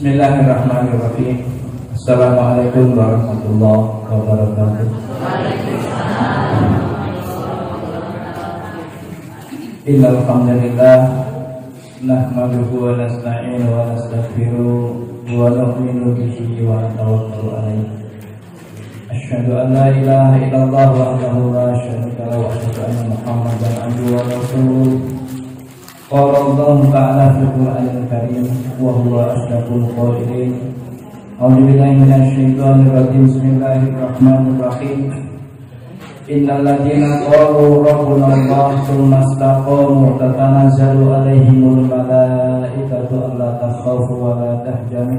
Bismillahirrahmanirrahim. Assalamualaikum warahmatullahi wabarakatuh. Innal hamdalillah nahmaduhu wa nasta'inu wa nastaghfiruh wa nu'minu bihi wa natawakkalu alayhi. Asyhadu an la ilaha illallah wahdahu la syarika lahu wa asyhadu anna Muhammadan abduhu wa rasuluh. Qala Allah ta'ala fil Qur'anil Karim wa huwa asdaqul qailin. A'udzu billahi minasy syaithanir rajim. Bismillahirrahmanirrahim. Innal ladzina qalu rabbuna Allah tsumma istaqamu tatanazzalu 'alaihimul malaikatu alla takhafu wa la tahzanu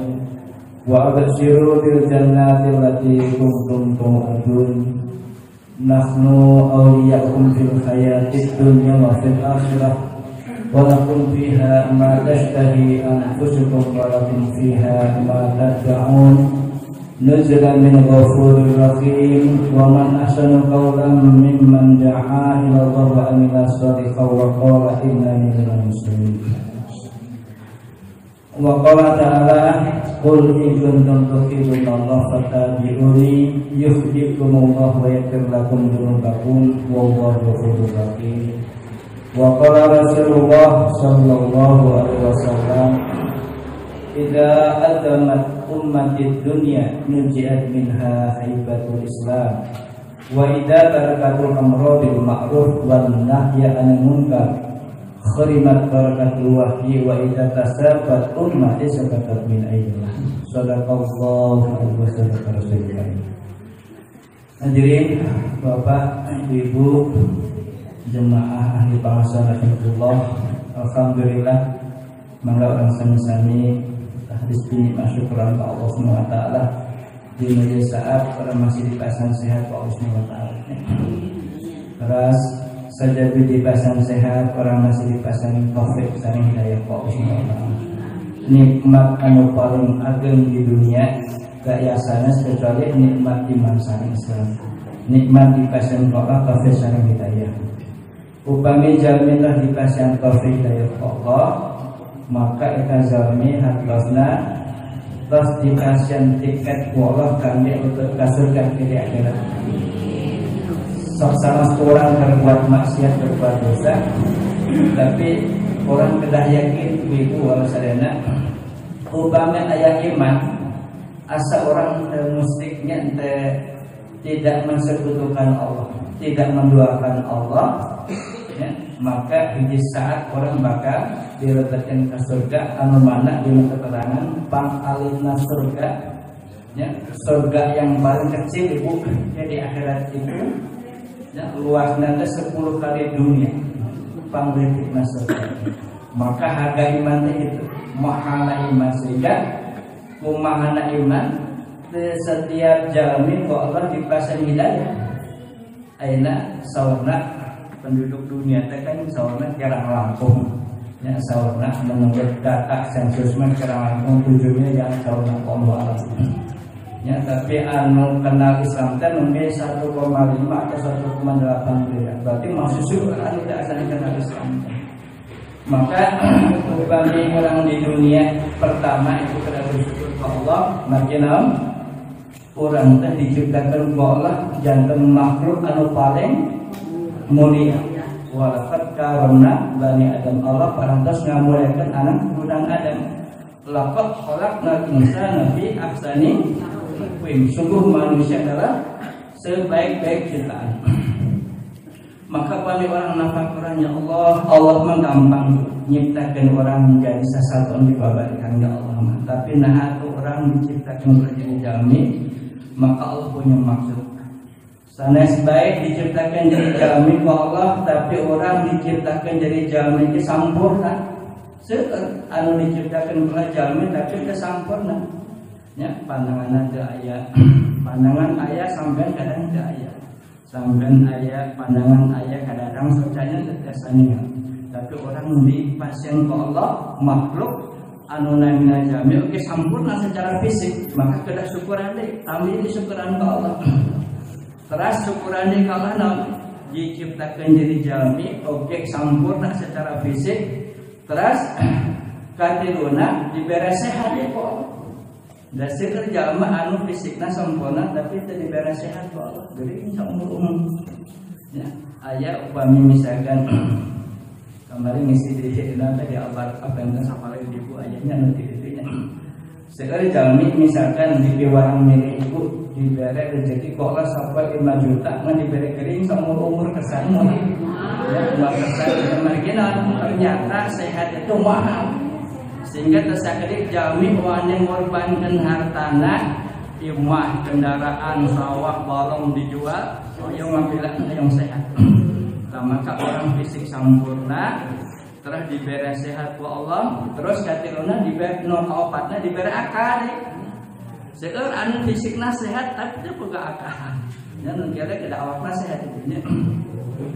wa abshiru bil jannati allati kuntum tu'adun. Nahnu awliya'ukum fil hayatid dunya wa fil akhirah. Walakum fiha ma tashtahi anfusukum walakum fiha ma tad'un nuzulan min ghafurir rahim. Wa man ahsanu qawlan mimman da'a ila Allah wa amila shalihan wa qala innani minal muslimin. Wa qala ta'ala qul in kuntum tuhibbuna fattabi'uni yuhibbukumullah wa yaghfir lakum dhunubakum wallahu ghafurur rahim. Wa qala Rasulullah sallallahu alaihi wasallam idza adamat ummatid dunya nujiat minha haibatul islam wa idza barakatul amru bil ma'ruf wan nahya 'anil munkar kharimat barakatul wahyi wa idza tasabat ummati sabatat min aidillah. Shadaqallahu wa sadaqa rasulullah. Hadirin Bapak, Ibu, jemaah ahli bangsa rahimahullah, alhamdulillah mangga orang sami-sami hadis bini masyukuran ke Allah Subhanahu wa taala di meja saat orang masih dipasang sehat ke Allah Subhanahu wa taala. Terus saja dipasang sehat orang masih dipasang taufik saring hidayah ke Allah Subhanahu wa taala. Nikmat anu paling ageng di dunia gak yasana kecuali nikmat iman saring Islam. Nikmat dipasang ke Allah taufik saring hidayah. Upami jalmi telah dipasang taufik dari Allah, maka eka jalmi hadlosna terus dipasang tiket Allah kami untuk kasurga di akhirat. Sama orang berbuat maksiat, berbuat dosa, tapi orang kedah yakin ibu wala sadana upami ayat iman asa orang mustiknya tidak mensekutukan Allah, tidak menduakan Allah, ya, maka di saat orang bakal diletakkan ke surga anu mana di keterangan pangalina surga, ya, surga yang paling kecil ibu ya, di akhirat itu ya, luasnya 10 kali dunia panglitikna surga. Maka harga iman itu mahana iman sehingga kumahana iman setiap jalmi kok Allah dipasang hidayah. Aina sawarna penduduk dunia teh kan sawarna kirang langkung. Ya sawarna menurut data sensus mah kirang langkung tujuhnya yang sawarna Allah. Ya tapi anu kenal Islam teh mungkin 1,5 atau 1,8 miliar. Berarti masih surga tidak asal kenal Islam. Maka bagi orang di dunia pertama itu kita bersyukur ke Allah, makin orang teh diciptakan ku Allah janten makhluk anu paling mulia. Walaqad karamna bani Adam, Allah parantos ngamuliakeun anak budak Adam. Laqad khalaqnal insana fi ahsani taqwim. Sungguh manusia adalah sebaik-baik ciptaan. Maka bagi orang nafak orangnya Allah menggampang nyiptakan orang menjadi sesatuan di babarikannya Allah. Tapi nah itu orang diciptakan menjadi jalmi, maka Allah punya maksud. Sanes baik diciptakan jadi jalmi ke Allah, tapi orang diciptakan jadi jalmi itu sampurna. Anu diciptakan ke jalmi tapi itu sampurna. Ya, pandangan ada ayat, pandangan ayat sampai kadang ada ayat. Sampai ayat pandangan ayat kadang-kadang socanya terkesannya. Tapi orang di pasien ke Allah makhluk anu namina jami oke sampurna secara fisik, maka kita syukuran deh, ambil syukuran ke Allah. Terus syukuran deh kalau diciptakan jadi jami oke sampurna secara fisik, terus katiluna dibere sehat ya kok. Da seueur jalma anu fisikna sempurna tapi teu dibere sehat ku Allah, geuring saumur umur. Ya, aya upami misalkan kemarin ngisi di dina teh di abad apa yang sapale di ibu ayahnya anu di ditu nya. Seueur jalmi misalkan di warang milih ibu dibere rezeki ku Allah sampai 5 juta mah dibere geuring saumur umur kesan mah. Ya, umur kesan margina ternyata sehat itu mahal. Sehingga tersakedik jalmi wani ngorbankeun hartana imah kendaraan sawah barang dijual yang mampilan yang sehat. Maka orang fisik sempurna terus diberi sehat ku Allah terus katiluna diberi obatna diberi akal. Seueur anu fisikna sehat tapi teu boga akal. Nya nu kira kada awakna sehat nya.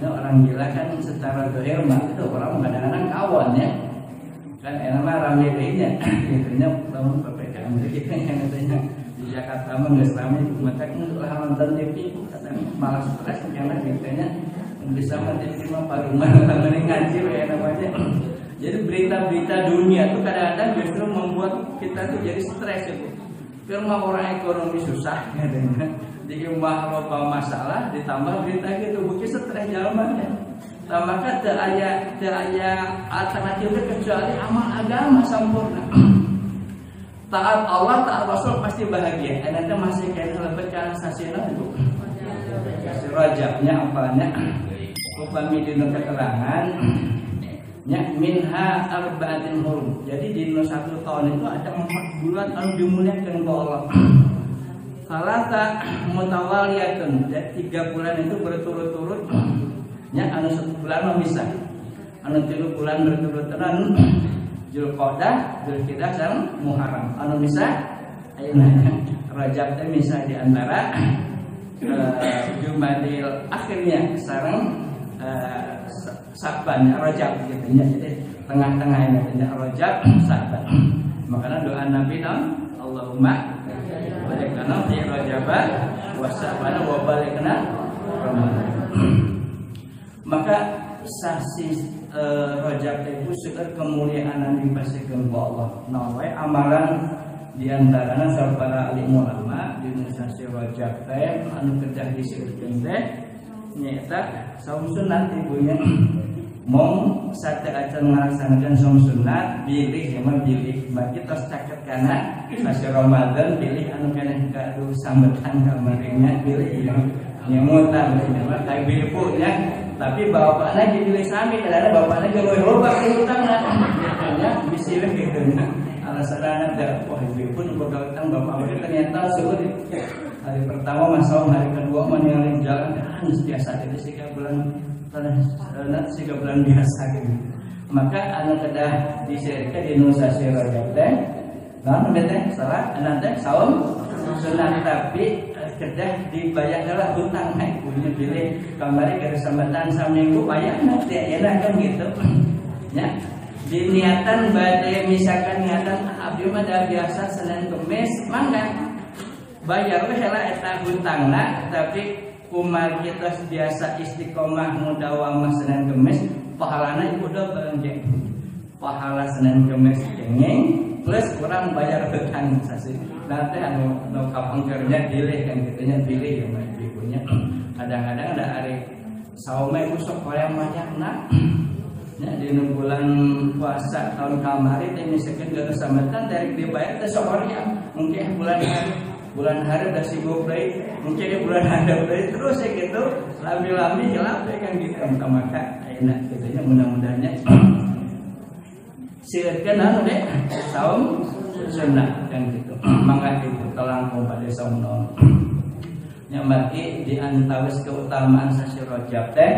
Orang gila kan secara dohir mah itu orang kadang-kadang kawan ya. Kan enak mah rame deui gitunya lamun PPKM gitu yang katanya di Jakarta mah geus rame matak lah nonton TV kadang malas stres karena gitunya bisa mah TV mah parumah lamun ngaji we namanya. Jadi berita-berita dunia tuh kadang-kadang justru membuat kita tuh jadi stres gitu. Karena orang ekonomi susah katanya di imah loba masalah ditambah berita gitu bukti stres jalmanya. Maka teu aya alternatif kecuali amal agama sempurna. Taat Allah, taat Rasul pasti bahagia. Anda masih kayak lebet cara sasina itu. Kasih rajabnya apanya? Upami dina keterangan nya minha arba'atin hurum. Jadi di 1 tahun itu ada 4 bulan anu dimuliakeun ku Allah. Salata mutawaliyatun. Jadi 3 bulan itu berturut-turut. Nya anu 1 bulan mah bisa. Anu 3 bulan berturut-turut Zulqa'dah, Dzulhijjah sareng Muharram. Anu bisa ayeuna Rajab teh bisa di antara Jumadil akhirnya sareng Sa'ban Rajab gitu nya. Jadi tengah-tengah ini Rajab Sa'ban. Makanya doa Nabi Allahumma balikna fi Rajab wa Sa'ban wa balikna Ramadan. Maka sasi Rajab itu seueur kemuliaan anu dipasikeun ku Allah. Nawe amalan diantarana sabaraha alim ulama di sasi Rajab teh anu kedah disebutkeun teh nyaeta saum sunat ibunya. Mong sate acan ngalaksanakeun saum sunat bilih emang bilih bagi tos caket kana sasi Ramadan bilih anu keneh kadu sambetan kamarnya bilih yang nyemutan mah kayak bilih nya. Tapi bapaknya dipilih sami karena bapaknya kalau loba utangna ya bisileh gitu. Alasanna da wah ibu pun bakal utang bapak ternyata sulit. Hari pertama masuk hari kedua mah ningali jalan geus biasa itu 3 bulan nanti 3 bulan biasa gitu. Maka anu kedah disirikeun di Nusa Rajab teh naon teh salah anu teh saum sunat tapi kedah dibayar hutang punya pilih kamari ke sambatan saminggu bayar nanti enak kan gitu ya di niatan badai misalkan niatan abdi mah biasa Senin Kemis mangga bayar we heula eta hutangna tapi kumaha kita biasa istiqomah mudawamah Senin Kemis pahalana ieu udah beunjeng pahala Senin Kemis jengeng plus kurang bayar hutang sasi nanti anu kapangkernya pilih kan gitunya pilih ya mah ibunya kadang-kadang ada hari saume ku sok hoream banyakna nya di bulan puasa tahun kamari teh misalkan geus sambatan dari dibayar teh sok hoream mungkin bulan hari udah sibuk deui mungkin di bulan hadap deui terus ya gitu lambi-lambi jelap kan gitu maka ayeuna gitunya mudah-mudahannya sieurkeun anu deh saum sunat kan gitu. Mangga itu telangkung pada saum naon. Nya margi di antawis keutamaan sasi Rajab teh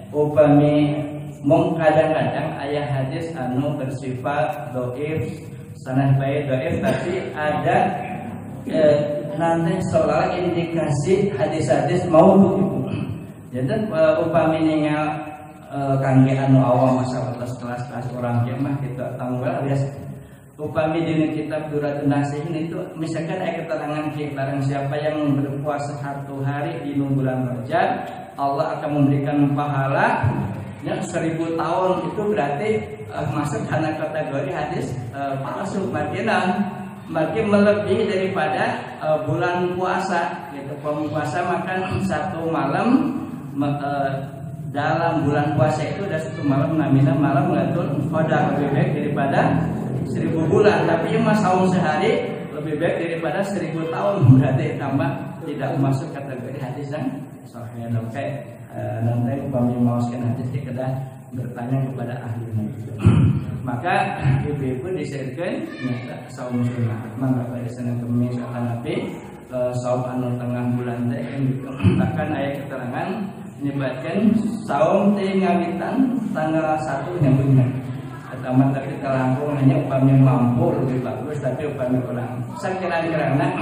upami mung kadang-kadang aya hadis anu bersifat dhaif sanad bae dhaif tapi ada nanti seolah indikasi hadis-hadis maudhu itu. Jadi upami ningal kangge anu awam masalah kelas-kelas orang jemaah kita tanggal alias upami dina kitab Duratun Nasihin itu misalkan ada keterangan barang siapa yang berpuasa 1 hari di bulan Rajab Allah akan memberikan pahala Ya 1000 tahun itu berarti masuk karena kategori hadis palsu. Makin melebihi daripada bulan puasa gitu. Puasa makan 1 malam dalam bulan puasa itu udah 1 malam namanya malam Lailatul Qadar, lebih baik daripada 1000 bulan. Tapi mas saum sehari lebih baik daripada 1000 tahun, berarti tambah tidak masuk kategori hadis yang sahih. Oke, nanti kami maukan hadis kita bertanya kepada ahli. Maka ibu-ibu disebutkan nyata saum sunnah. Maka pada senang kemis akan nabi saum anu tengah bulan teh gitu. Bahkan ayat keterangan menyebutkan saum teh ngawitan tanggal 1 nyambungnya. Pertama tapi terlampau hanya upami mampu lebih bagus, tapi upami kurang. Sekiranya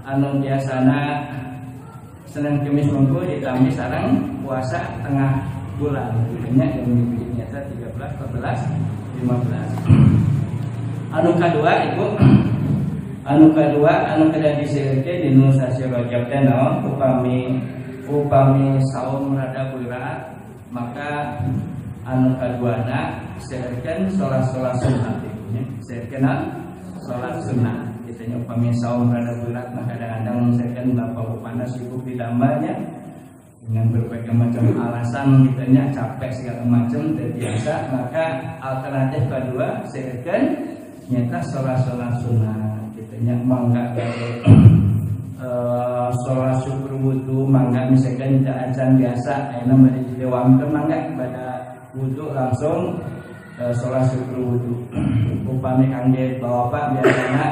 anu biasana Senin Kemis Minggu ditambah sarang puasa tengah bulan. Banyak yang menyebutnya 13, 14, 15. Anu kedua ibu, anu kada disebutkan di nusa Rajab teh naon upami saum rada berat, maka anu kaduana disebutkan salat sunat ibunya. Disebutkan salat sunat. Kitanya upami saum rada berat, maka kadang-kadang disebutkan bapak panas cukup ditambahnya dengan berbagai macam alasan kitanya capek segala macam terbiasa, maka alternatif kedua disebutkan nyata salat sunat. Kitanya mangga sholat syukur wudu mangga misalkan tidak azan biasa enak pada dilewamkan mangga pada wudu langsung sholat syukur wudu. Upami kangge bapak biasanya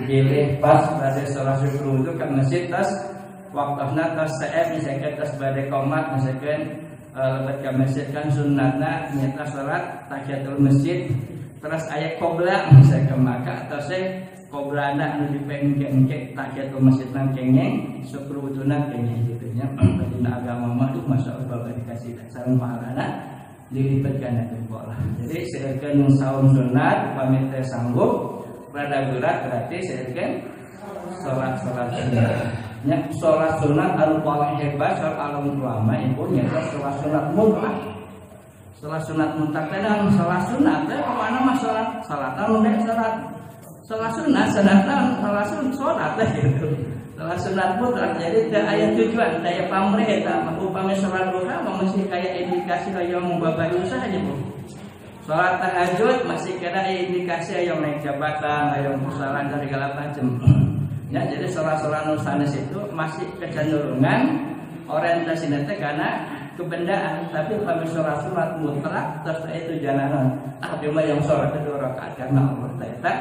pilih pas pada sholat syukur wudu ke masjid tas waktunya tas CF misalkan tas badai komat misalkan lebat ke masjid kan sunnatnya nyata sholat tahiyatul masjid terus ayat qobla misalkan maka atau qoblana anu dipengke-engke tahiyatul masjid nang kengeng syukur wuduna kengeng gitu nya. Dina agama mah tuh masyaallah bapak dikasih sareng pahalana dilipat gandakeun pola. Jadi saeukeun saum sunat upami teh sanggup rada berat berarti saeukeun salat sunat. Nya salat sunat anu paling hebat salat alam ulama ibu nya salat sunat mutlak. Salat sunat mutlak teh salat sunat teh mana mah salat anu salat salat sunat sedangkan salat gitu. Salat sunat mutlak jadi teu aya tujuan, teu aya pamrih eta. Upami salat duha masih kayak indikasi hayang babari saja Bu. Salat tahajud masih kena indikasi hayang naik jabatan, hayang kesalahan dari segala macam. Ya, jadi salat-salat nu sanes itu masih kecenderungan orientasinya teh kana kebendaan, tapi upami salat sunat mutlak terus itu jalanan. Cuma yang salat 2 rakaat karena Allah eta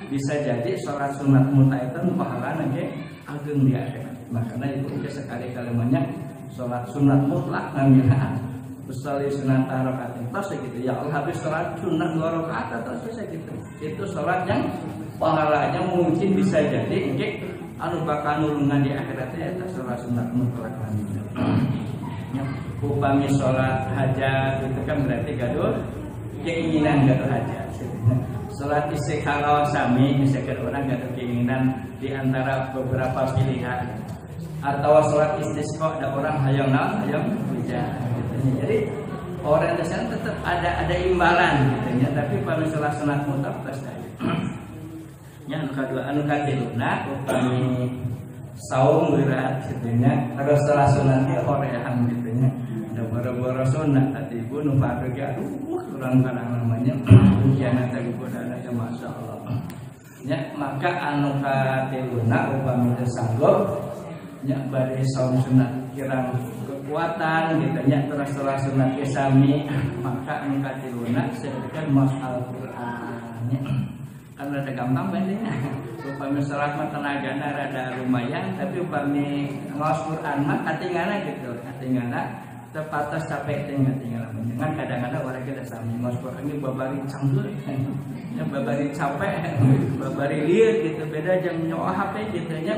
bisa jadi sholat sunat mutlak itu pahalana ge ageng di akhirat. Makanya itu sekali-kali banyak sholat sunat mutlak ngambilan usolli sunat rakaat terus gitu. Ya Allah habis sholat sunat 2 rakaat terus gitu. Itu sholat yang pahalanya mungkin bisa jadi ge anu bakal nulungan di akhirat eta sholat sunat mutlak ngambilan. Ya, upami sholat hajat itu kan berarti gaduh keinginan gaduh hajat. Sholat istikharah sami misalkan orang gak ada keinginan di antara beberapa pilihan, atau sholat istisqa ada orang hayang hujan gitu. Jadi orang dasar tetap ada imbalan gitu ya, tapi pada sholat sunat mutlak pasti. Yang kedua anu katiluna upami saum berat gitu ya, terus sholat sunatnya horehan gitu ya. Ada boro-boro sunat tadi ibu nu pagi aduh kurang namanya ujian tadi kodana ya masyaallah. Ya maka anu katiluna upami teu sanggup nya bade saum sunat kirang kekuatan gitu nya terus sholat sunat ge sami, maka anu katiluna sedekah mas Al-Qur'an nya. Kan rada gampang bandingnya. Upami sholat mah tenagana rada lumayan, tapi upami ngaos Qur'an mah katinggalna gitu, katinggalna terbatas capek tinggal dengan kadang-kadang orang kita sami ngospor ini babari canggul ya babari capek babari liat gitu beda jam nyawa HP gitu nya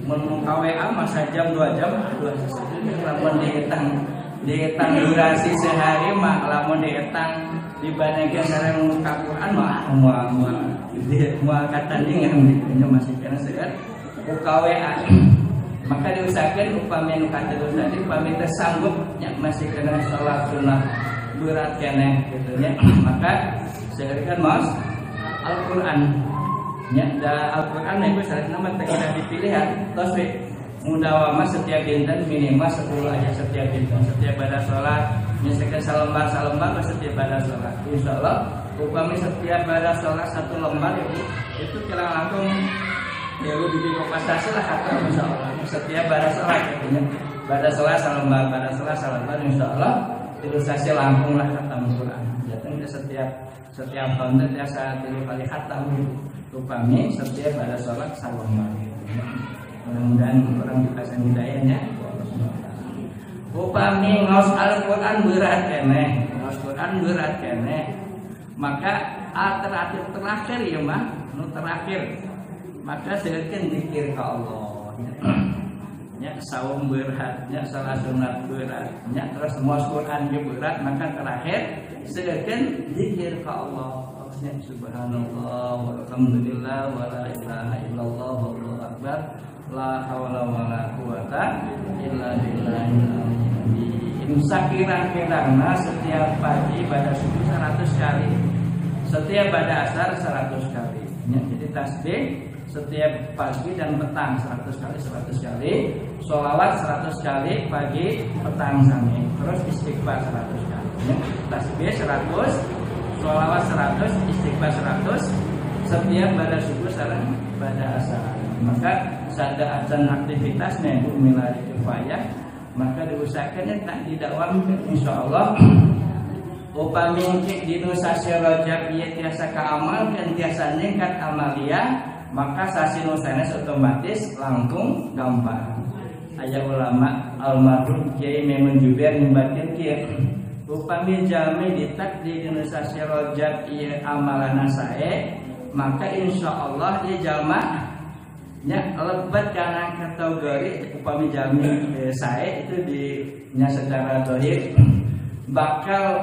mun KWA masa jam 2 jam lamun dietang durasi sehari mah lamun dietang dibandingkan sareng Al-Qur'an mah moal katandingan gitu nya masih kena segar KWA. Maka diusahakan upami nu katilun tadi upami teh sanggup nya masih kena sholat sunat 2 berat keneh gitu nya. Maka sekarang mas Al-Qur'an nya da Al-Qur'an itu salah nama kita dipilihan tos mudawamah setiap dinten minimal 10 ayat setiap dinten, setiap pada sholat misalkan salembar setiap pada sholat. Insyaallah upami setiap pada sholat 1 lembar itu kira langsung ya lu bikin kompastasi lah kata insyaallah. Setiap pada sholat katanya pada sholat salembar insyaallah itu saya langsung lah kata Al-Qur'an. Jadi setiap tahun itu biasa 3 kali khatam upami setiap pada sholat salembar. Mudah-mudahan orang dikasih hidayahnya. Upami ngaos Al-Qur'an berat keneh, maka alternatif terakhir ya mah, terakhir. Maka seurkeun zikir ka Allah. Nya saum berat, nya salat sunat berat, nya terus semua Quran ge berat, maka terakhir seurkeun zikir ka Allah. Subhanallah walhamdulillah wala ilaha illallah wallahu akbar. La haula wala quwata illa billahil aliyyil azim. Sakira-kirana setiap pagi pada subuh 100 kali, setiap pada asar 100 kali. Ya, jadi tasbih setiap pagi dan petang 100 kali, sholawat 100 kali pagi, petang sami. Terus istighfar 100 kali. Ya, tasbih 100, sholawat 100, istighfar 100 setiap pada subuh sareng pada asar. Maka sada azan aktivitasnya itu milari kifayah, maka diusahakan tak didawamkan insyaallah. Upami dinu sasi Rajab ieu tiasa kaamalkeun tiasa ningkat amalia, maka sasi nu sanes otomatis langkung gampang. Aya ulama almarhum Kiai Maimun Jubair nyumbatkeun kieu, upami jalmi ditakdir dinu sasi Rajab ieu amalana sae, maka insyaallah ieu jalma nya lebat karena kategori upami jami sae itu nya secara dohir bakal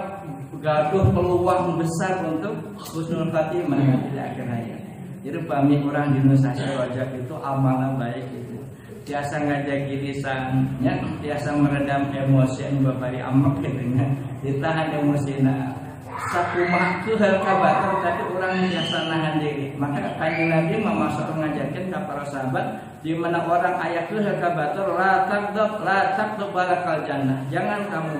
gaduh peluang besar untuk husnul khatimah di akhir hayat. Jadi upami orang di Nusa Rajab itu amalan baik itu biasa ngajak lisan, nya biasa meredam emosi anu babari amak gitu nya, ditahan emosina. Sakumaha teu hal kabatur tapi orang biasa nahan diri. Maka Kanjeng Nabi memasuk ngajarkeun ka para sahabat di mana orang aya teu hal kabatur la taqdab balakal jannah. Jangan kamu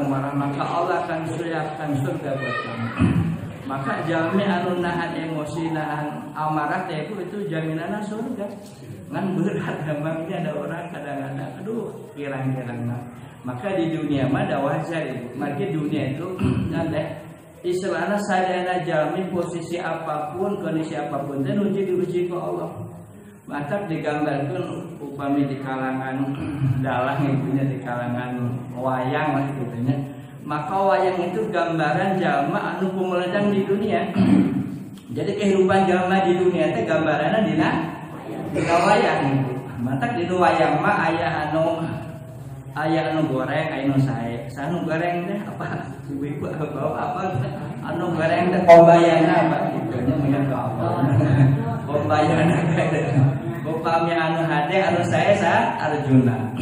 marah, maka Allah akan siapkan surga buat kamu. Maka jalmi anu nahan emosi, nahan amarah teh itu jaminanna surga. Ngan berat gampangnya ada orang kadang-kadang aduh kirang-kirang. Maka di dunia mah ada wajar ibu. Maka dunia itu ada istilahnya sadana jalmi posisi apapun, kondisi apapun dan diuji ke Allah. Maka digambarkan upami di kalangan dalang ibunya di kalangan wayang lah gitunya. Maka wayang itu gambaran jalma anu kumeledang di dunia. Jadi kehidupan jalma di dunia itu gambarannya dina wayang ibu. Maka di wayang mah aya anu goreng, anu sae. Sanu goreng teh apa? Ibu-ibu apa? Anu goreng teh kombayana apa gitu nya meunang ka apa. Kombayana teh. Upami anu hade anu sae sa Arjuna.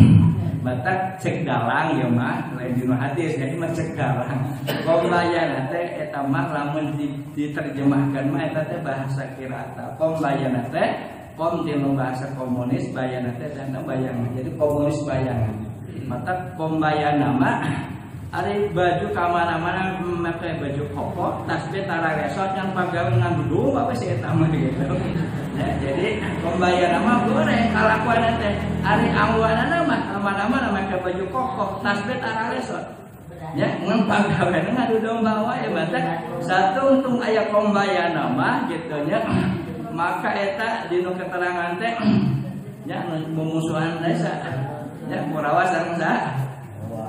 Batak cek dalang ya mah lain dina hadis jadi mah cek dalang. Kombayana teh eta mah lamun diterjemahkan mah eta teh bahasa qiraat. Kombayana teh kom tinu bahasa komunis, bayana teh dan bayang. Jadi komunis bayangan. Mata pembayar nama ari baju kamana-mana memakai baju koko tasbih tara resort yang pagawe ngandung apa sih eta mah gitu. Nah, jadi pembayar nama goreng kalakuan teh ari angguanana mah kamana-mana memakai baju koko tasbih tara resort. Ya, ngan pagawe ngadu domba wae mata satu untung aya pembayar nama gitu nya. Maka eta dinu keterangan teh nya mumusuhan desa. Ya Kurawa sareng sa.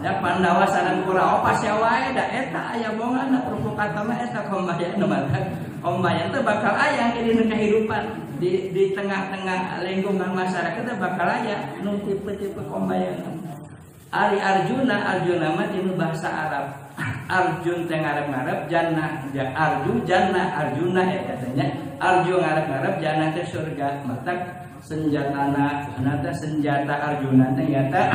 Ya Pandawa sareng Kurawa pasya wae da eta aya bongan ruku kata mah eta kombayan mah. Kombayan teh bakal aya di kehidupan di tengah-tengah lingkungan masyarakat teh bakal aya nu tipe-tipe kombayan. Ari Arjuna mah dinu bahasa Arab. Arjun teh ngarep-ngarep jannah, ya Arju jannah Arjuna eta teh nya. arju ngarep-ngarep jana teh surga. Matak senjatana nata senjata Arjuna teh nyata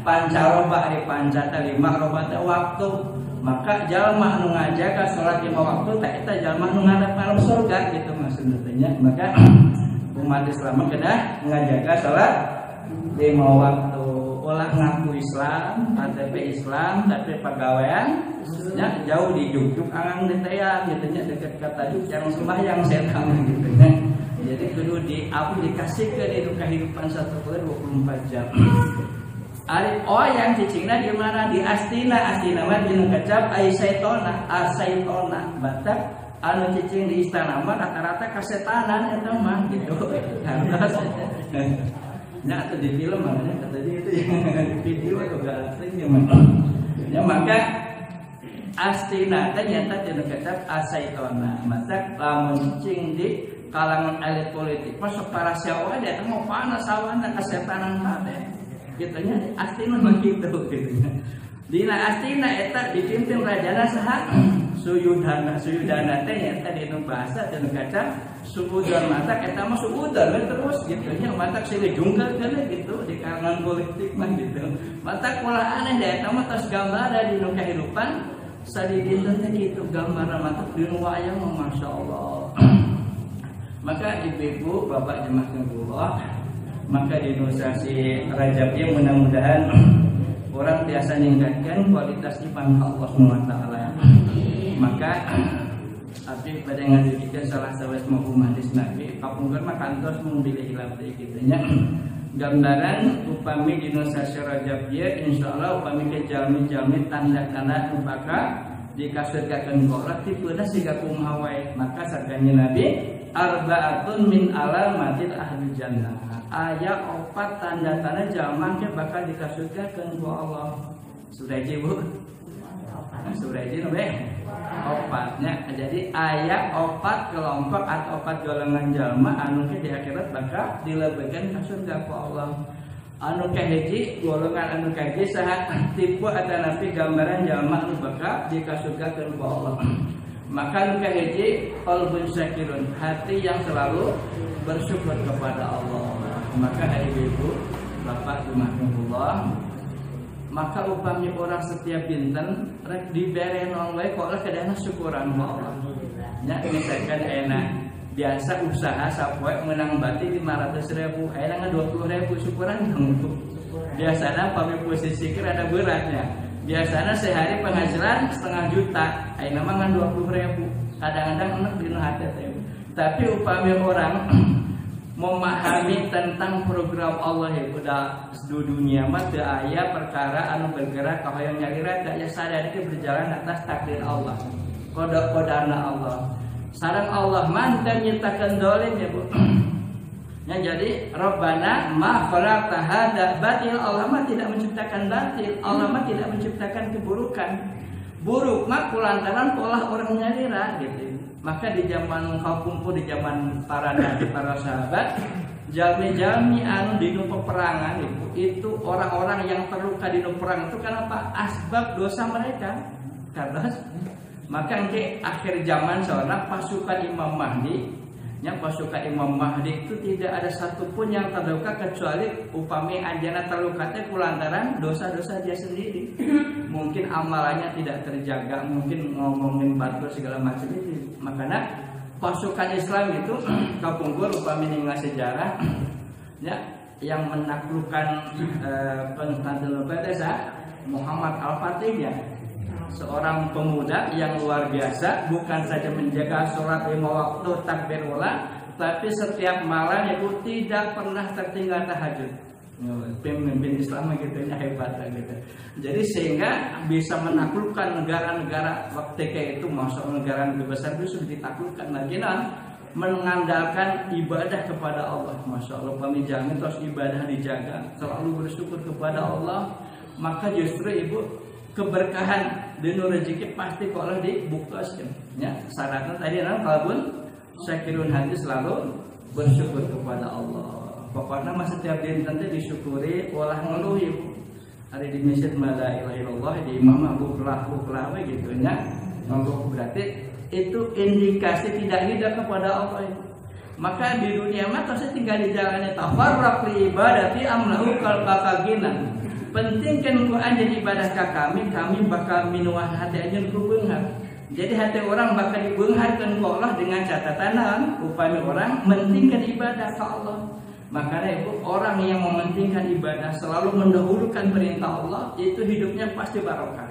pancaroba ari pancata 5 roba teh waktu. Maka jalma anu ngajaga salat 5 waktu teh eta jalma anu ngarep-ngarep surga gitu maksudna teh nya. Maka umat Islam kedah ngajaga salat 5 waktu. Ulah ngaku Islam, KTP Islam, tapi pegawaian nya jauh di Jogjuk angang ditayang gitu nya deket kata Jogjuk yang sembahyang setan gitu nya. Jadi kudu dikasih ke kehidupan 1/24 jam. Ari yang cicingna di mana di Astina mah dina kecap ai saitona, asaitona. Batak anu cicing di istana mah rata-rata kasetanan eta mah gitu. Nah, atau di film makanya kata dia itu yang video atau gak aslinya mah. Ya maka Astina ternyata dina kecap asaitona. Batak lamun cicing di kalangan elit politik masuk para syawa dia mau panas sawana kesetanan kabeh gitu nya Astina mah kitu gitu nya dina Astina eta dipimpin rajana saha Suyudana teh nyata di bahasa dan kaca Subudan matak eta mah Subudan terus gitu nya matak sini jungkel gitu di kalangan politik mah gitu matak pola aneh da eta mah tos gambar di kehidupan sadidin teh gitu gambar matak di wayang mah masyaallah. Maka ibu-ibu, bapak jemaah Allah, maka di Nusasi Rajabnya mudah-mudahan orang biasa meningkatkan kualitas iman Allah SWT. Maka abdi pada ngadugikan salah sawes mau hadis Nabi, kapungkur mah kantos memilih hilaf gitu nya. Gambaran upami di Nusasi Rajabnya insyaallah upami ke jalmi-jalmi tanda-tanda upaka dikasutkeun Allah tipuna siga kumaha wae. Maka sarganya Nabi arba'atun min alamatil ahli jannah. Aya 4 tanda-tanda jalma ge bakal dikasutkeun ku Allah. Sudah ibu? Sudah ibu we? 4 nya. Jadi aya 4 kelompok atau 4 golongan jalma anu ge di akhirat bakal dilebeukeun ka surga ku Allah. Anu kahiji golongan anu kahiji saha tipe atanapi gambaran jalma anu bakal dikasutkeun ku Allah. Maka luka hiji qalbun syakirun, hati yang selalu bersyukur kepada Allah. Maka ibu-ibu, bapak rahimakumullah, maka upami orang setiap dinten rek dibere naon wae kok kadana syukuran Allah. Nya misalkan enak biasa usaha sapoe menang bati 500.000, enak 20.000 syukuran untuk. Biasana pami posisi kira ada beratnya. Biasanya sehari penghasilan 500.000 juta, ayeuna mah 20.000. Kadang-kadang enak dina hati teh. Tapi upami orang memahami tentang program Allah ya udah di dunia mah teu aya perkara anu bergerak ka hoyong nyalira da ya sadar ke berjalan atas takdir Allah. Kodana Allah. Sareng Allah mantan nyiptakeun dolim ya Bu. Ya jadi Rabbana ma khalaqta hadza batil. Allah mah tidak menciptakan batil, Allah mah tidak menciptakan keburukan. Buruk mah kulantaran pola orang nyalira gitu. Maka di zaman kumpul di zaman para nabi, para sahabat, jalmi-jalmi anu di peperangan itu orang-orang yang terluka di perang itu kenapa? Asbab dosa mereka. Karena maka di akhir zaman seorang pasukan Imam Mahdi. Yang pasukan Imam Mahdi itu tidak ada satupun yang terluka kecuali upami anjana terluka teh kulantaran dosa-dosa dia sendiri. Mungkin amalannya tidak terjaga, mungkin ngomongin batur segala macam itu. Makanya pasukan Islam itu kapungkur upami ninggal sejarah ya yang menaklukkan Konstantinopel desa Muhammad Al-Fatih ya. Seorang pemuda yang luar biasa, bukan saja menjaga sholat 5 waktu takbir ula, tapi setiap malam itu tidak pernah tertinggal tahajud. Pemimpin Islam gitu hebat gitu. Jadi sehingga bisa menaklukkan negara-negara waktu itu, masuk negara besar itu sudah ditaklukkan lagi mengandalkan ibadah kepada Allah. Masya Allah, pemijamin terus ibadah dijaga, selalu bersyukur kepada Allah. Maka justru ibu keberkahan dinu rezeki pasti kalau dibuktos ya. Syaratnya tadi kalbun syakirun, hati selalu bersyukur kepada Allah. Pokoknya mas setiap dinten teh disyukuri ulah ngeluh ibu. Ada di masjid la ilaha illallah di imam bukhlah we gitu nya. Ngomong berarti itu indikasi tidak ridha kepada Allah itu. Maka di dunia mah tos tinggal di jalannya tafarraq li ibadati amlahu kal kakaginan. Pentingkan ku anjeun ibadah ka kami bakal minuah hati anjeun ku beunghar. Jadi hati orang bakal dibeungharkeun ku Allah dengan catatan upami orang mentingkan ibadah ka Allah. Makanya itu orang yang mementingkan ibadah selalu mendahulukan perintah Allah itu hidupnya pasti barokah.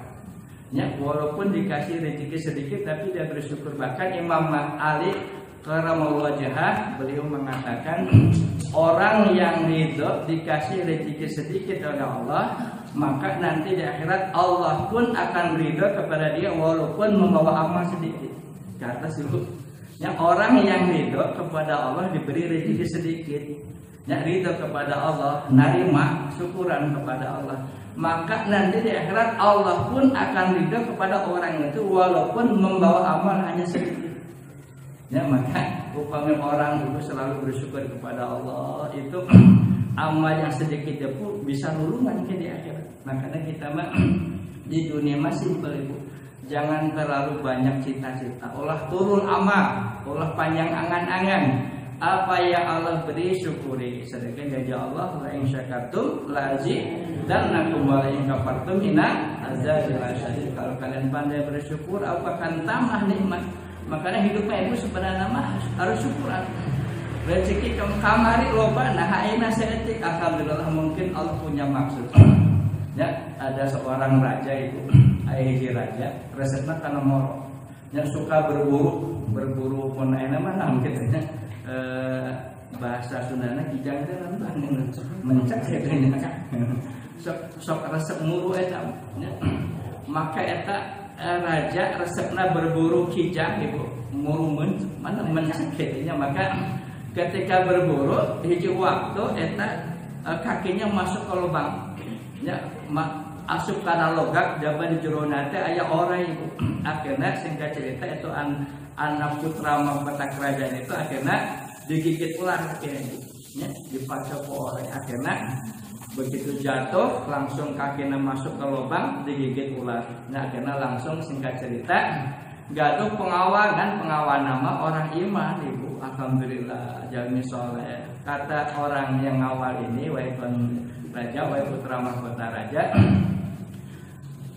Ya, walaupun dikasih rezeki sedikit tapi dia bersyukur. Bahkan Imam Ali Karamallahu wajhah beliau mengatakan orang yang ridho dikasih rezeki sedikit oleh Allah, maka nanti di akhirat Allah pun akan ridho kepada dia walaupun membawa amal sedikit. Kata suruh, yang orang yang ridho kepada Allah diberi rezeki sedikit, yang ridho kepada Allah, narima syukuran kepada Allah, maka nanti di akhirat Allah pun akan ridho kepada orang itu walaupun membawa amal hanya sedikit. Ya, maka upami orang itu selalu bersyukur kepada Allah itu amal yang sedikit pun bisa nulungan ke di akhirat. Makanya kita mah di dunia masih simpel. Jangan terlalu banyak cita-cita. Ulah turun amal, ulah panjang angan-angan. Apa yang Allah beri syukuri. Sedekah janji Allah la in syakartum la azidannakum wa la in kafartum inna azabi lasyadid. Kalau kalian pandai bersyukur, aku akan tambah nikmat. Makanya hidupnya itu sebenarnya mah harus syukuran. Rezeki kamari loba nah ayeuna saeutik alhamdulillah mungkin Allah punya maksud. Ya, ada seorang raja itu, hiji raja, resepna kana moro. Yang suka berburu pun ayeuna mah naon kitu nya. Bahasa Sundana kijang teh naon mencak kitu nya. Sok resep muru eta. Maka eta raja resepna berburu kijang ibu murumun mana mencakitnya. Maka ketika berburu hiji waktu eta kakinya masuk ke lubang ya asup kana logak jaban di jero teh aya orang ibu. Akhirnya singkat cerita itu anak putra mahkota kerajaan itu akhirnya digigit ular akhirnya ya dipaca ke orang. Akhirnya begitu jatuh langsung kakinya masuk ke lubang digigit ular. Nah akhirnya langsung singkat cerita gaduh pengawal nama orang iman ibu. Alhamdulillah jalmi soleh. Kata orang yang ngawal ini walaupun raja walaupun putra mahkota raja,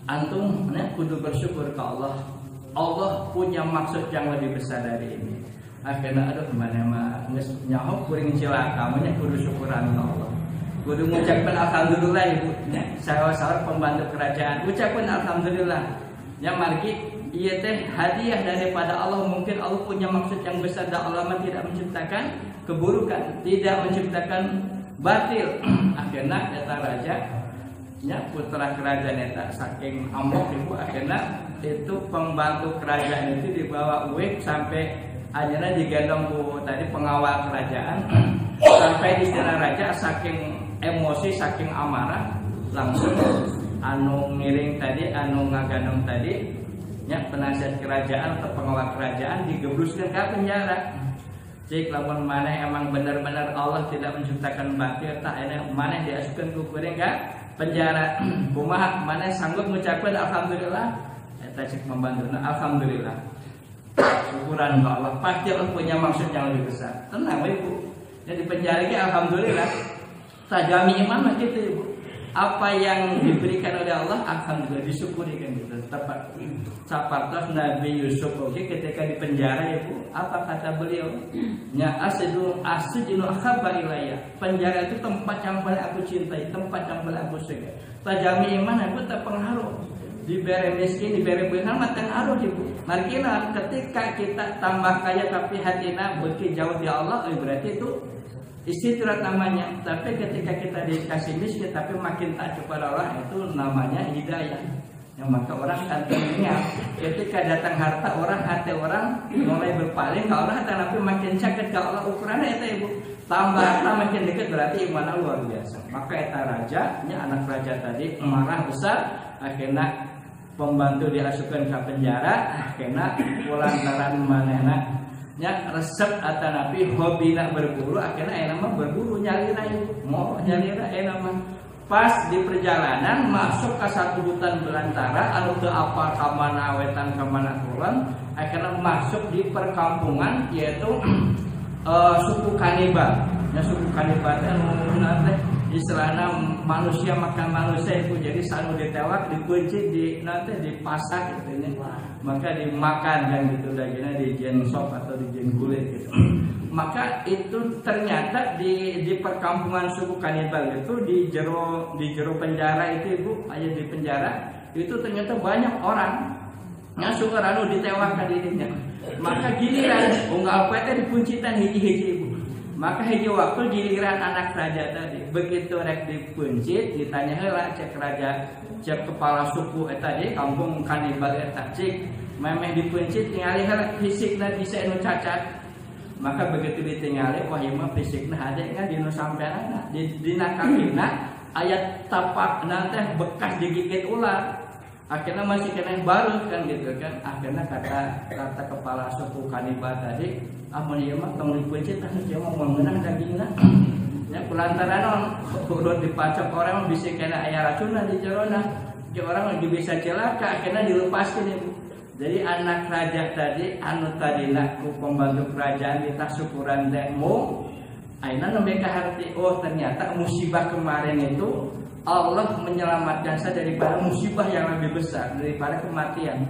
antum kudu bersyukur ke Allah. Allah punya maksud yang lebih besar dari ini. Akhirnya aduh mana mah geus nyaho kuring cilaka mah kudu syukuran ke Allah. Kudu mengucapkan alhamdulillah ibu. Sawar-sawar pembantu kerajaan ucapkan alhamdulillah. Yang margi ieu teh hadiah daripada Allah. Mungkin Allah punya maksud yang besar dan Allah tidak menciptakan keburukan, tidak menciptakan batil. Akhirnya eta raja nya putra kerajaan eta saking amok ibu akhirnya itu pembantu kerajaan itu dibawa uik sampai akhirnya digendong ku tadi pengawal kerajaan sampai di istana raja saking emosi saking amarah langsung anu ngiring tadi anu ngagandong tadi nya penasihat kerajaan atau pengawal kerajaan digebruskeun ke penjara. Cik lamun maneh emang benar-benar Allah tidak menciptakan batil tak enak maneh diasupkeun ku kuring ka penjara. Kumaha maneh sanggup ngucapkeun alhamdulillah eta cik membantuna alhamdulillah. Syukuran ke Allah pasti Allah punya maksud yang lebih besar. Tenang we Bu. Jadi penjara ge alhamdulillah. Tajami iman mah kitu ibu. Apa yang diberikan oleh Allah alhamdulillah disyukuri kan gitu. Tepat. Sapartos Nabi Yusuf oke ketika di penjara ibu, apa kata beliau? Nya asjinu ahabba ilayya. Penjara itu tempat yang paling aku cintai, tempat yang paling aku suka. Tajami iman aku terpengaruh. Diberi miskin, diberi beunghar mah teu aruh ibu. Margina ketika kita tambah kaya tapi hatina beuki jauh di Allah, berarti itu istidrak namanya. Tapi ketika kita dikasih miskin tapi makin taat kepada Allah itu namanya hidayah. Yang maka orang tentunya ketika datang harta orang hati orang mulai berpaling ke Allah tapi makin sakit ke Allah ukurannya itu ibu. Tambah harta makin dekat berarti iman luar biasa. Maka eta raja, nya anak raja tadi marah besar akhirnya pembantu diasupkan ke penjara akhirnya lantaran manehna nya resep atanapi hobi nak berburu akhirnya enak mah berburu nyalira ibu mau nyalira enak mah pas di perjalanan masuk ke satu hutan belantara anu teu apa ka mana wetan ka mana kulon, akhirnya masuk di perkampungan yaitu suku kanibal. Ya suku kanibal teh nanti istilahna manusia makan manusia itu, jadi sanu ditewak dikunci di nanti dipasak gitu nya. Maka dimakan kan gitu dagingnya dijieun sop atau dijieun gulai gitu. Maka itu ternyata di perkampungan suku kanibal itu di jero penjara itu Ibu, aya di penjara itu ternyata banyak orang yang suka anu ditewak ka dirinya. Maka giliran unggal pete dipuncitan hiji-hiji Ibu. Maka hiji waktu giliran anak raja tadi begitu rek dipuncit ditanya heula cek raja cek kepala suku eta di kampung kanibal eta cik memeh dipuncit ningali heula fisikna bisa anu cacat. Maka begitu ditinggali wah ieu mah fisikna hade kan dinu sampeana dina kakina aya tapakna teh bekas digigit ular. Akhirnya masih kena baru kan gitu kan. Akhirnya kata kepala suku kanibal tadi, amun ieu mah tong dipuncit anu ieu mah meunang dagingna. Ya kulantaran kudu dipacok orang bisa kena aya racunna di jerona. Jadi orang lagi bisa celaka akhirnya dilepaskeun Ibu. Jadi anak raja tadi anu tadina ku pembantu kerajaan di tasukuran demo ayeuna nembe kaharti oh ternyata musibah kemarin itu Allah menyelamatkan saya daripada musibah yang lebih besar daripada kematian.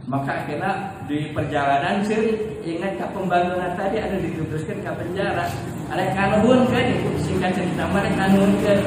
Maka akhirnya di perjalanan sih ingat ke pembantu tadi ada ditugaskan ke penjara. Ada kanuhun kan itu singkat cerita mereka kanuhun kan.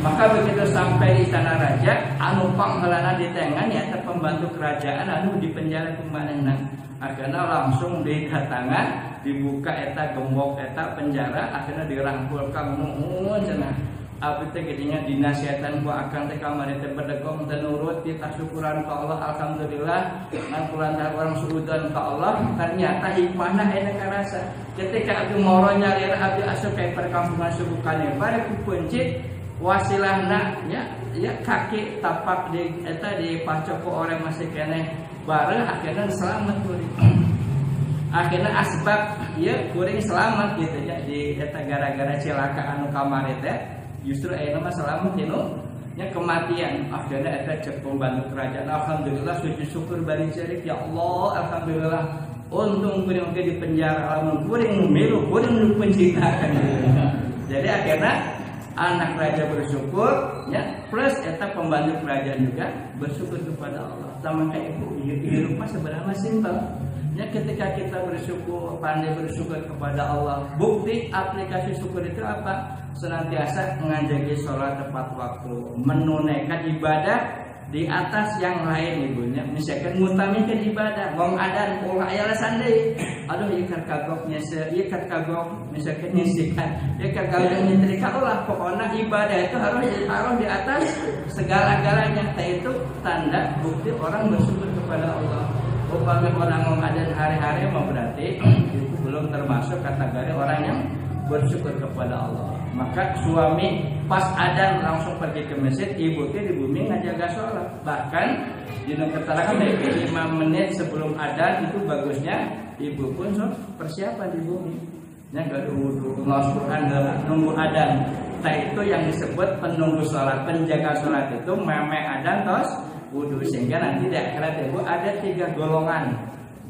Maka begitu sampai di istana raja, anu panghelana di tengah ya pembantu kerajaan anu di penjara kemana. Akhirnya langsung didatangan, dibuka eta gembok eta penjara, akhirnya dirangkulkan nuhun cenah. Abdi teh gedinya dinasihatkan ku akang teh kamari teh berdegong teh nurut kita syukuran ka Allah alhamdulillah ngan kulantaran urang suudan ka Allah ternyata hikmahna aya karasa ketika abdi moro nyari abdi asup ka perkampungan suku kanibal dipuncit wasilahna ya kaki tapak di eta dipacok ku orang masih keneh bareng akhirnya selamat kuring akhirnya asbab ya kuring selamat gitu ya di eta gara-gara cilaka anu kamari teh justru ayeuna mah selamat nya kematian. Akhirnya eta cek pembantu kerajaan alhamdulillah sujud syukur bari syirik ya Allah alhamdulillah untung kuring ge di penjara lamun kuring milu kuring penciptakan. Jadi akhirnya anak raja bersyukur ya plus eta pembantu kerajaan juga bersyukur kepada Allah. Sama kayak hidup mah sebenarnya simpel. Ya ketika kita bersyukur, pandai bersyukur kepada Allah. Bukti aplikasi syukur itu apa? Senantiasa menjaga sholat tepat waktu, menunaikan ibadah di atas yang lain ibunya. Misalkan ngutamakan ibadah, wong adan pola aya alasan deui. Aduh ieu kagoknya ieu kagok misalkan nyisikan, ieu kagok nyetrika Allah. Pokoknya ibadah itu harus di atas segala-galanya. Itu tanda bukti orang bersyukur kepada Allah. Upami orang mengadan hari-hari mah berarti itu belum termasuk kategori orang yang bersyukur kepada Allah. Maka suami pas adan langsung pergi ke masjid, ibu teh di bumi ngajaga sholat. Bahkan di keterangan 5 menit sebelum adan itu bagusnya ibu pun persiapan di bumi. Nya gak wudu, Quran nunggu adan. Itu yang disebut penunggu sholat, penjaga sholat itu meme adan tos wudu sehingga nanti di akhirat ibu ada 3 golongan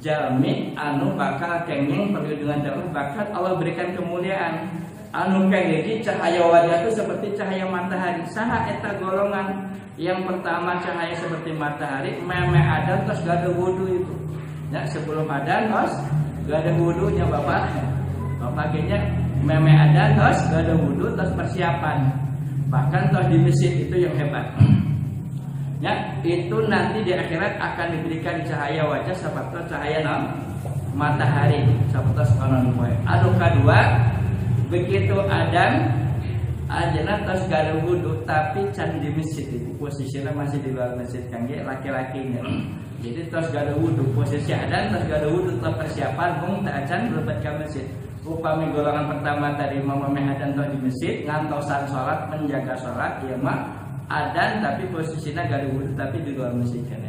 jalmi anu bakal kenging perlindungan Allah bakal Allah berikan kemuliaan anu kenging cahaya wajah itu seperti cahaya matahari. Saha eta golongan yang pertama cahaya seperti matahari meme adan terus gak ada wudu itu ya sebelum adan terus gak ada wudunya bapak kayaknya meme adan terus gak ada wudu terus persiapan bahkan terus di masjid itu yang hebat. Ya, itu nanti di akhirat akan diberikan cahaya wajah seperti cahaya matahari seperti sekonon poe. Anu kedua, begitu adan ajana terus gak ada wudu tapi can di masjid itu posisinya masih di luar masjid kangge laki-lakinya. Jadi terus gak ada wudu posisi adan terus gak ada wudu tetap persiapan hong tak acan berbuat ke masjid. Upami golongan pertama tadi memameh adan di masjid ngantosan sholat menjaga sholat ya mah adan tapi posisinya gak ada wudu tapi di luar masjid kan.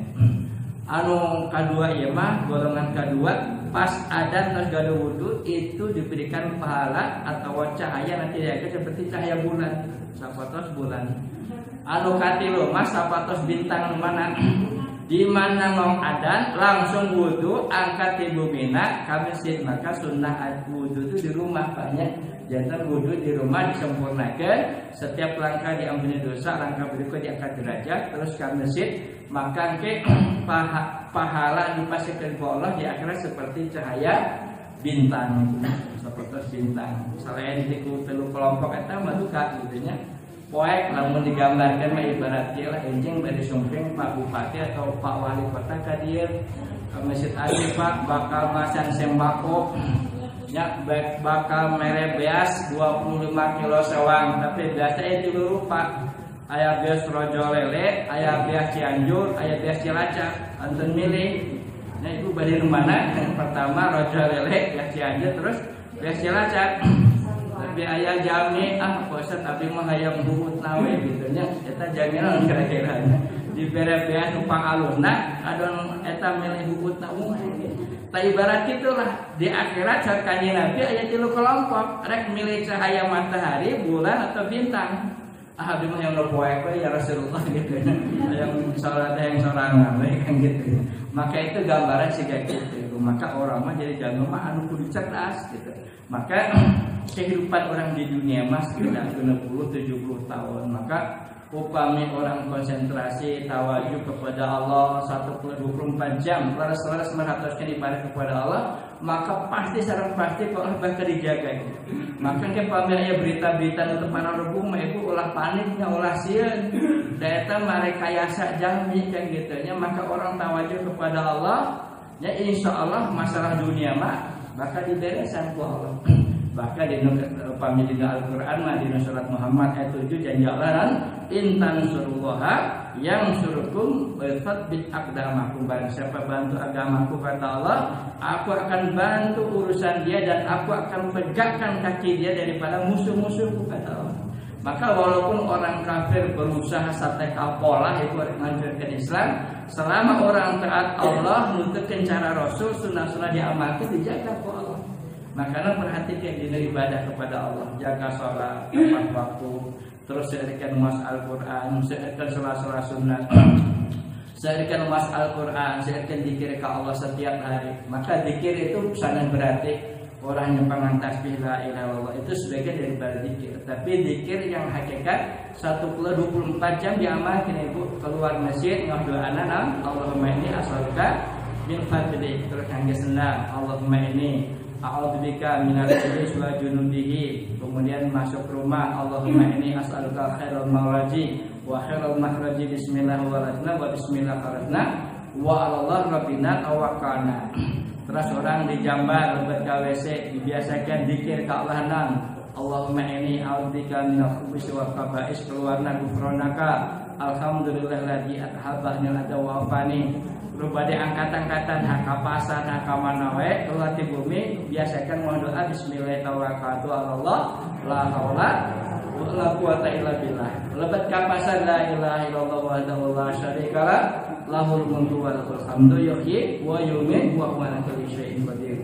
anu kadua ieu mah golongan kadua pas adzan terus gado wudu itu diberikan pahala atau cahaya nanti diakeun seperti cahaya bulan sapatos bulan. Anu katilu mah sapatos bintang mana di mana ngong adzan langsung wudu angkat ti bumina ka masjid. Maka sunnah wudu itu di rumah banyak. Jantan wudu di rumah disempurnakan, setiap langkah diampuni dosa, langkah berikut diangkat derajat, terus ke masjid, maka ke pahala dipasihkan ke Allah di akhirat seperti cahaya bintang, seperti bintang. Selain itu telu kelompok itu maduka gitunya. Poek namun digambarkan mah ibaratnya lah enjing dari sumping Pak Bupati atau Pak Wali Kota ka dieu ke Masjid Agung Pak bakal masang sembako nya bakal mere beas 25 kilo sewang, tapi biasa itu lupa aya beas Rojolele, aya beas Cianjur, aya beas Cilacap, anten milih. Nah itu bari mana? Yang pertama Rojolele, beas Cianjur, terus beas Cilacap. Tapi aya jami bosan tapi mah hayang buhut nawe gitu nya. Eta jaminan kira-kira di bere beas numpang aluna adon eta milih buhut nawe. Ibarat gitulah di akhirat saat kanjeng Nabi aya 3 kelompok rek milih cahaya matahari, bulan atau bintang. Abdi mah yang poek we ya Rasulullah gitu. Yang salat yang sorangan we kan gitu. Maka itu gambaran siga gitu. Maka orang mah jadi jangan mah anu kudu cerdas gitu. Maka kehidupan orang di dunia mah sekitar 60-70 tahun. Maka upami orang konsentrasi tawajuh kepada Allah 24 jam laras-laras meratuskan ibadah kepada Allah, maka pasti sareng pasti kok bakal dijaga. Maka ke pamir berita-berita untuk panarubung mah itu ulah paniknya ulah sieun da eta marekayasa jami kan gitu nya. Maka orang tawajuh kepada Allah ya insyaallah masalah dunia mah bakal diberesan ku Allah. Bahkan di pamilina Al-Quran mah di surat Muhammad ayat 7 janji Allah intan surullaha yang surukum berfatbit aqdamakum, barang siapa bantu agamaku kata Allah aku akan bantu urusan dia dan aku akan pegangkan kaki dia daripada musuh-musuhku kata Allah. Maka walaupun orang kafir berusaha sate kapola itu menghancurkan Islam, selama orang taat Allah nutupkan cara Rasul sunnah-sunnah diamalkan dijaga ku Allah. Makanya perhatikan di ibadah kepada Allah, jaga sholat tepat waktu, terus sediakan mas Al-Quran, sediakan sholat sunnah, sediakan mas Al-Quran, sediakan zikir ke Allah setiap hari. Maka zikir itu sangat berarti orang yang pengen tasbih la ilaha illallah itu sebagian daripada zikir. Tapi zikir yang hakikat 24 jam diamalkan ibu keluar masjid ngadoanan Allahumma inni as'aluka min fadlik, terus kangge senang Allahumma inni a'udzubika minal khubuthi wa junubihi. Kemudian masuk rumah Allahumma inni as'aluka khairal mawraji wa khairal mahraji bismillah waladzna wa bismillah kharajna wa 'alallah rabbina tawakkalna. Terus orang di jambar lebat ka WC dibiasakan zikir ka Allah nan Allahumma inni a'udzubika minal khubuthi wal khaba'is keluarna gufronaka alhamdulillahilladzi athabani al-adha wa afani. Rupanya angkatan-angkatan hakapasan hakamanawe keluar di bumi biasakan mohon doa bismillahirrahmanirrahim la haula wala quwata illa billah. Lebat kapasan la ilaha illallah wahdahu la syarikalah lahul mulku wa lahul hamdu yuhyi wa yumiitu wa huwa ala kulli syai'in qadir.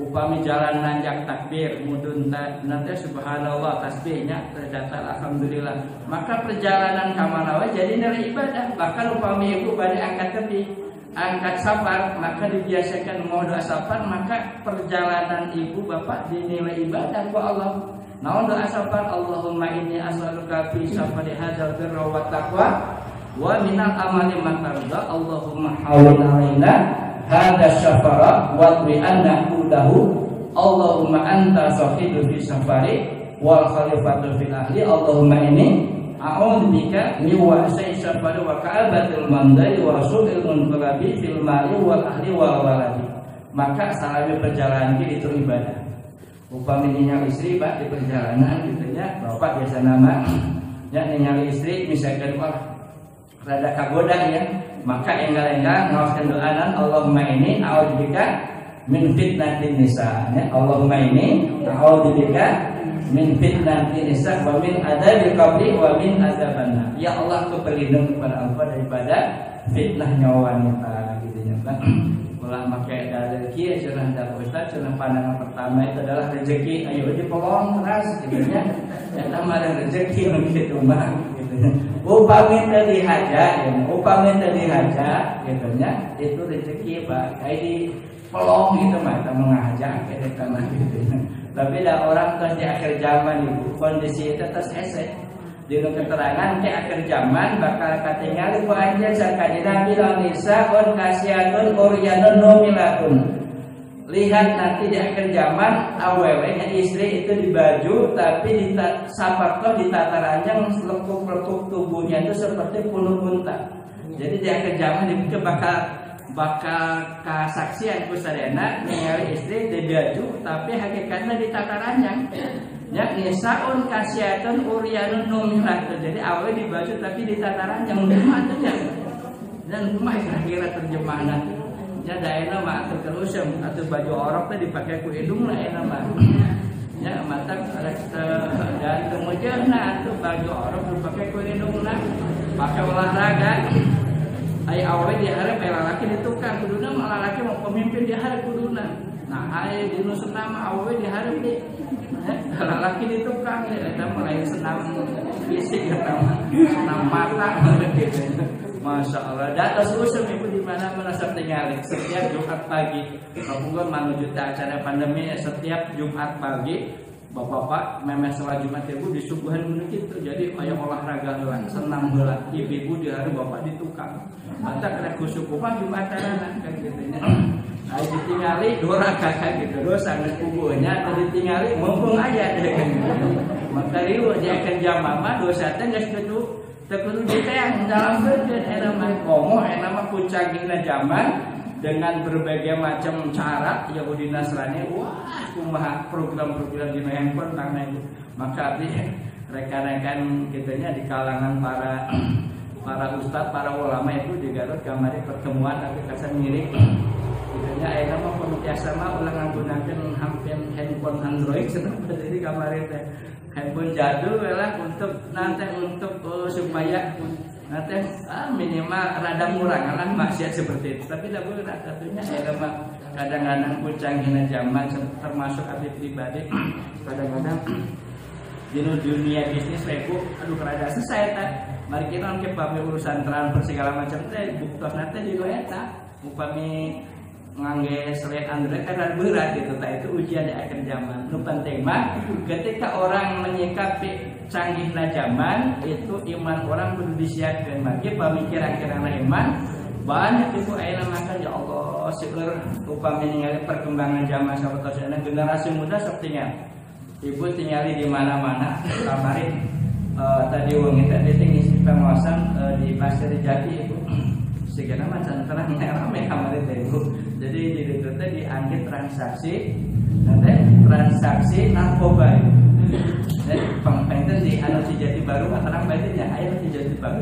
Upami jalan nanjak takbir mudun nanti subhanallah tasbihnya terdapat alhamdulillah. Maka perjalanan kamanawe jadi nilai ibadah. Bahkan upami ibu pada angkat tepi angkat safar maka dibiasakan mau doa safar, maka perjalanan ibu bapak dinilai ibadah ku Allah. Naon doa safar Allahumma inni as'aluka fi safari hadzal birra wa taqwa wa minal amali ma tarda Allahumma hawwin 'alaina hadza safara wa bi'anna hudahu Allahumma anta sahibu fi safari wal khalifatu fil ahli Allahumma inni a'udzubika min wa'sai safari wa ka'abatil mandai wa su'il munqalabi fil mali wal ahli wal waladi. Maka salahnya perjalanan itu ibadah. Upami nyali istri pak di perjalanan gitu ya, bapak biasa nama ya nyali istri misalkan rada kagoda ya, maka enggal-enggal ngaoskeun doanan Allahumma inni a'udzubika min fitnatin nisa ya, Allahumma inni a'udzubika min fitnatin nisa wa min adzabil qabri wa min adzabannar. Ya Allah, aku berlindung kepada Engkau daripada fitnah nyawa wanita gitu ya Pak. Ulah pakai dalil kieu cenah da Ustaz, cenah pandangan pertama itu adalah rezeki. Ayo dipolong keras gitu ya. Eta mah rezeki gitu mah gitu ya. Upami teu dihaja ya, upami teu dihaja gitu nya, itu rezeki Pak. Kayak di pelong gitu mah kita mengajak kita mah gitu ya. Tapi dah orang terus di akhir zaman ibu kondisi itu terus esek di keterangan di akhir zaman bakal katingali ku anjeun sakadina bilang nisa on kasiatun uryanun numilatun. Lihat nanti di akhir zaman awewenya istri itu di baju tapi di saparto di tata ranjang lekuk-lekuk tubuhnya itu seperti puluh unta. Jadi di akhir zaman itu bakal kasaksian ku sadayana ningali istri di baju tapi hakikatnya di tata ranjang. Ya nisaun kasiatun uryanun numilatun. Jadi awe di baju tapi di tata ranjang rumahnya. Dan rumah kira-kira terjemahan nanti. Ya daerah mah terusem atau baju orok teh dipakai ku hidung lah enak mah. Ya mantap dan kemudian atuh baju orok dipakai ku hidung lah. Pakai olahraga. Ai awe di hareup lalaki ditukar kuduna mah lalaki mau pemimpin di hareup kuduna. Nah ai di nu senam awe di hareup di lalaki ditukar eta mah lain senam fisik eta mah senam mata gitu. Masya Allah, data susah ibu di mana merasa tinggal setiap Jumat pagi. Kamu menuju acara pandemi setiap Jumat pagi, bapak-bapak memes sholat Jumat ibu di subuhan begitu. Jadi kayak olahraga lah, senam bola. Ibu di hari bapak di tukang. Mata kena kusukupan Jumat anak kan gitu nya. Nah, ditinggali dua kakak gitu, dosa nggak kubunya, atau ditinggali mumpung aja deh kan. Maka riu dia akan jam mama dosa tengah segitu. Terkudu kita yang dalam bergen enak komo enak puncaknya zaman dengan berbagai macam cara Yahudi Nasrani. Wah, kumaha program-program di handphone tanah itu. Maka rekan-rekan kitanya di kalangan para ustadz, para ulama itu di Garut kamari pertemuan tapi kasan mirip. Kitanya enak mah biasa mah ulah nggunakeun handphone Android seperti di kamari teh. Handphone jadul lah untuk nanti supaya nanti minimal rada murah lah maksiat seperti itu. Tapi tidak boleh tentunya kadang-kadang puncangnya zaman termasuk abdi pribadi kadang-kadang di dunia bisnis rebu aduh rada selesai tak. Mari kita ke pami urusan transfer segala macam teh buktos nanti di eta upami ngangge selain Android karena berat gitu, itu ujian di akhir zaman. Nu penting mah ketika orang menyikapi canggihna zaman itu iman orang kudu disiapkeun bagi pemikiran-kirana iman banyak itu ayeuna makan ya Allah seueur upami ningali perkembangan zaman sabatosna generasi muda sok tinggal. Ibu tinggali di mana-mana kamari tadi wong tadi tinggi pengawasan di Pasir Jati Ibu. Segala macam terang rame kamar itu. Jadi di situ dianggit transaksi narkoba. Jadi pengpengen di anu Jati Baru terang baiknya ayo di Jati Baru.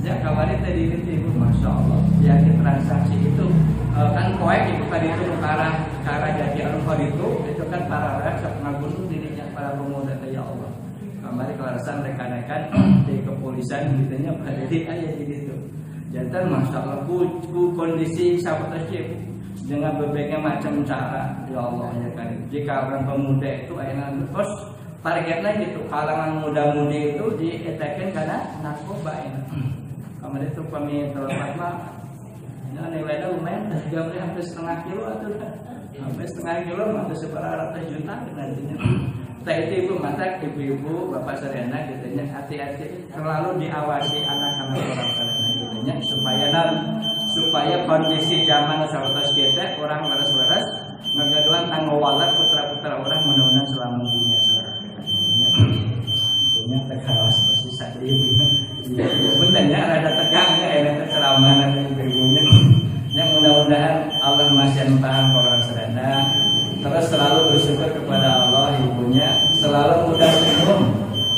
Ya kamar itu di situ Masya Allah. Dianggit transaksi itu kan koek itu tadi itu ke arah Jati Arufah itu kan para rakyat ngagunung dirinya para pemuda ya Allah. Kamar kelarasan rekan-rekan di kepolisian gitunya pada di aja di situ. Jantan Masya Allah ku kondisi sahabat Syekh dengan berbagai macam cara ya Allah ya kan. Jika orang pemuda itu ayeuna terus targetnya gitu kalangan muda-mudi itu dietekeun karena narkoba ini. Kamari itu kami terlepas mah nilainya lumayan jauh hampir setengah kilo atau hampir setengah kilo atau seberapa juta nantinya. Teh itu ibu masak ibu-ibu bapak serena gitunya hati-hati selalu diawasi anak-anak orang serena gitunya supaya kondisi zaman sahabat kita orang leres-leres ngagaduan tanggung walat putra-putra orang mudah-mudahan selama dunia punya tegawas persis saat ibu benernya rada tegang ya enak selama ibunya yang mudah-mudahan Allah masih paham orang serena. Terus selalu bersyukur kepada Allah ibunya, selalu mudah umum.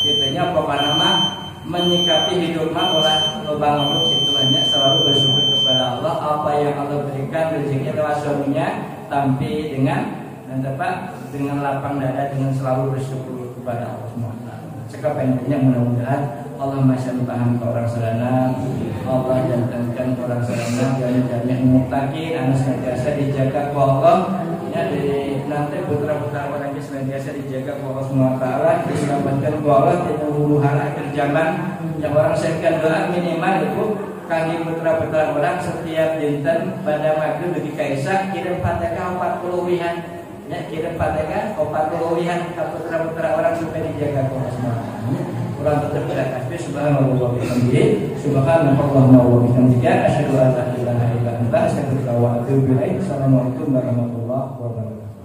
Kitanya pokoknya mah menyikapi hidup mah olah lobang-lobang itu banyak selalu bersyukur kepada Allah apa yang Allah berikan rezeki lewat suaminya tapi dengan lapang dada dengan selalu bersyukur kepada Allah SWT. Cekap intinya mudah-mudahan Allah masih paham ke orang sadana, Allah jantankan orang sadana dan muttaqin anu senantiasa dijaga ku Allah. Ya di nanti putra-putra orang yang senantiasa dijaga ku Allah SWT, diselamatkan ku Allah dari huru-hara akhir zaman. Yang orang sayangkan doa minimal itu kami putra-putra orang setiap dinten pada maghrib bagi kaisa kirim Fatihah 40 wihan. Ya kirim Fatihah 40 wihan ke putra-putra orang supaya dijaga ku Allah SWT. Orang tetap berkata subhanallah wa bihamdihi subhanallah wa bihamdihi asyhadu an la ilaha illa anta astaghfiruka wa atubu ilaik. Assalamualaikum warahmatullahi wabarakatuh.